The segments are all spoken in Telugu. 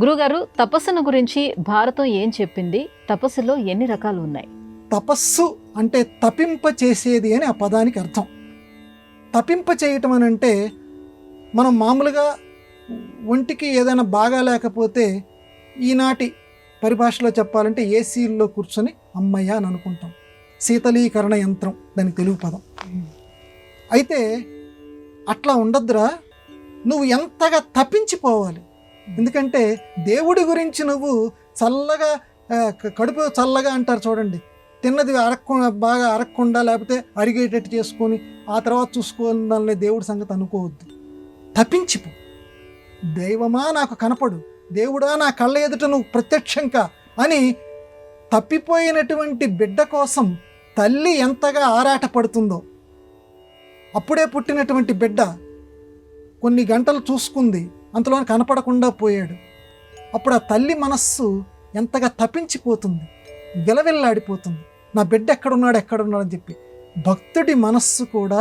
గురుగారు, తపస్సును గురించి భారతం ఏం చెప్పింది? తపస్సులో ఎన్ని రకాలు ఉన్నాయి? తపస్సు అంటే తపింప చేసేది అని ఆ పదానికి అర్థం. తపింప చేయటం అని అంటే మనం మామూలుగా ఒంటికి ఏదైనా బాగా లేకపోతే ఈనాటి పరిభాషలో చెప్పాలంటే ఏసీల్లో కూర్చొని అమ్మయ్య అని అనుకుంటాం. శీతలీకరణ యంత్రం దాని తెలుగు పదం. అయితే అట్లా ఉండద్దురా, నువ్వు ఎంతగా తప్పించిపోవాలి. ఎందుకంటే దేవుడి గురించి నువ్వు చల్లగా కడుపు చల్లగా అంటారు చూడండి, తిన్నది బాగా అరగకుండా లేకపోతే అరిగేటట్టు చేసుకొని ఆ తర్వాత చూసుకోవాలనే దేవుడి సంగతి అనుకోవద్దు. తప్పించిపో. దైవమా నాకు కనపడు, దేవుడా నా కళ్ళ ఎదుట నువ్వు ప్రత్యక్షంగా అని తప్పిపోయినటువంటి బిడ్డ కోసం తల్లి ఎంతగా ఆరాటపడుతుందో. అప్పుడే పుట్టినటువంటి బిడ్డ కొన్ని గంటలు చూసుకుంది, అంతలో కనపడకుండా పోయాడు. అప్పుడు ఆ తల్లి మనస్సు ఎంతగా తప్పించిపోతుంది, విలవిల్లాడిపోతుంది. నా బిడ్డ ఎక్కడున్నాడు అని చెప్పి భక్తుడి మనస్సు కూడా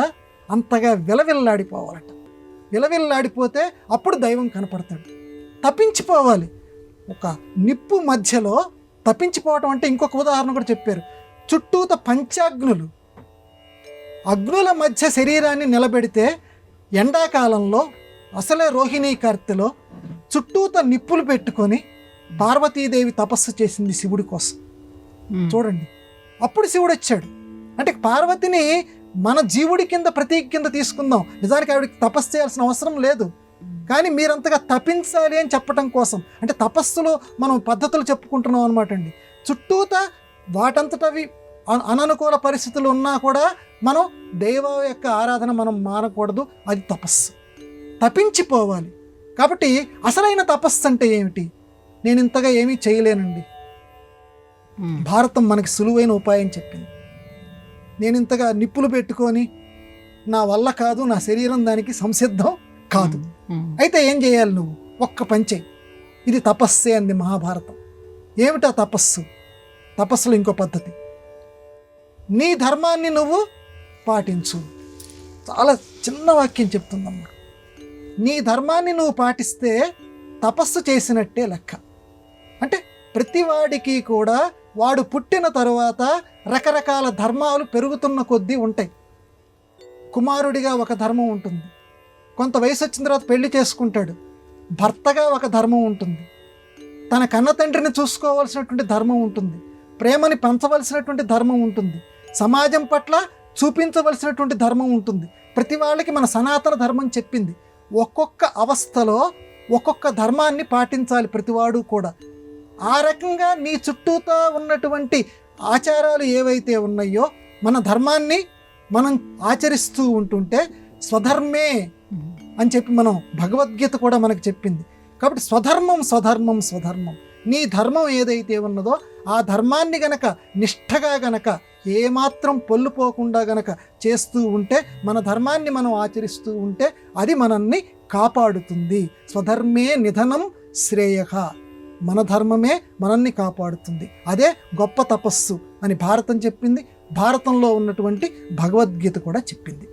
అంతగా విలవిల్లాడిపోవాలట. విలవిల్లాడిపోతే అప్పుడు దైవం కనపడతాడు. తప్పించిపోవాలి. ఒక నిప్పు మధ్యలో తప్పించిపోవటం అంటే ఇంకొక ఉదాహరణ కూడా చెప్పారు. చుట్టూత పంచాగ్నులు, అగ్నుల మధ్య శరీరాన్ని నిలబెడితే ఎండాకాలంలో అసలే రోహిణీ కార్తెలో చుట్టూత నిప్పులు పెట్టుకొని పార్వతీదేవి తపస్సు చేసింది శివుడి కోసం. చూడండి, అప్పుడు శివుడు వచ్చాడు. అంటే పార్వతిని మన జీవుడి కింద ప్రతీక కింద తీసుకుందాం. నిజానికి ఆవిడకి తపస్సు చేయాల్సిన అవసరం లేదు, కానీ మీరంతగా తపించాలి అని చెప్పటం కోసం. అంటే తపస్సులో మనం పద్ధతులు చెప్పుకుంటున్నాం అనమాట అండి. చుట్టూత వాటంతటవి అననుకూల పరిస్థితులు ఉన్నా కూడా మనం దైవ యొక్క ఆరాధన మనం మానకూడదు. అది తపస్సు. తపించిపోవాలి. కాబట్టి అసలైన తపస్సు అంటే ఏమిటి? నేను ఇంతగా ఏమీ చేయలేనండి. భారతం మనకి సులువైన ఉపాయం చెప్పింది. నేను ఇంతగా నిప్పులు పెట్టుకొని నా వల్ల కాదు, నా శరీరం దానికి సంసిద్ధం కాదు. అయితే ఏం చేయాలి? నువ్వు ఒక్క పని చేయి. ఇది తపస్సే అంది మహాభారతం. ఏమిటా తపస్సు? తపస్సులో ఇంకో పద్ధతి, నీ ధర్మాన్ని నువ్వు పాటించు. చాలా చిన్న వాక్యం చెప్తుందమ్మా. నీ ధర్మాన్ని నువ్వు పాటిస్తే తపస్సు చేసినట్టే లెక్క. అంటే ప్రతివాడికి కూడా వాడు పుట్టిన తరువాత రకరకాల ధర్మాలు పెరుగుతున్న కొద్దీ ఉంటాయి. కుమారుడిగా ఒక ధర్మం ఉంటుంది, కొంత వయసు వచ్చిన తర్వాత పెళ్లి చేసుకుంటాడు, భర్తగా ఒక ధర్మం ఉంటుంది, తన కన్న తండ్రిని చూసుకోవాల్సినటువంటి ధర్మం ఉంటుంది, ప్రేమని పంచవలసినటువంటి ధర్మం ఉంటుంది, సమాజం పట్ల చూపించవలసినటువంటి ధర్మం ఉంటుంది. ప్రతి వాళ్ళకి మన సనాతన ధర్మం చెప్పింది. ఒక్కొక్క అవస్థలో ఒక్కొక్క ధర్మాన్ని పాటించాలి ప్రతివాడు కూడా. ఆ రకంగా నీ చుట్టూతో ఉన్నటువంటి ఆచారాలు ఏవైతే ఉన్నాయో మన ధర్మాన్ని మనం ఆచరిస్తూ ఉంటుంటే స్వధర్మే అని చెప్పి మనం భగవద్గీత కూడా మనకు చెప్పింది. కాబట్టి స్వధర్మం స్వధర్మం స్వధర్మం. నీ ధర్మం ఏదైతే ఉన్నదో ఆ ధర్మాన్ని గనక నిష్ఠగా గనక ఏమాత్రం పొల్లుపోకుండా గనక చేస్తూ ఉంటే, మన ధర్మాన్ని మనం ఆచరిస్తూ ఉంటే అది మనల్ని కాపాడుతుంది. స్వధర్మే నిధనం శ్రేయః. మన ధర్మమే మనల్ని కాపాడుతుంది. అదే గొప్ప తపస్సు అని భారతం చెప్పింది. భారతంలో ఉన్నటువంటి భగవద్గీత కూడా చెప్పింది.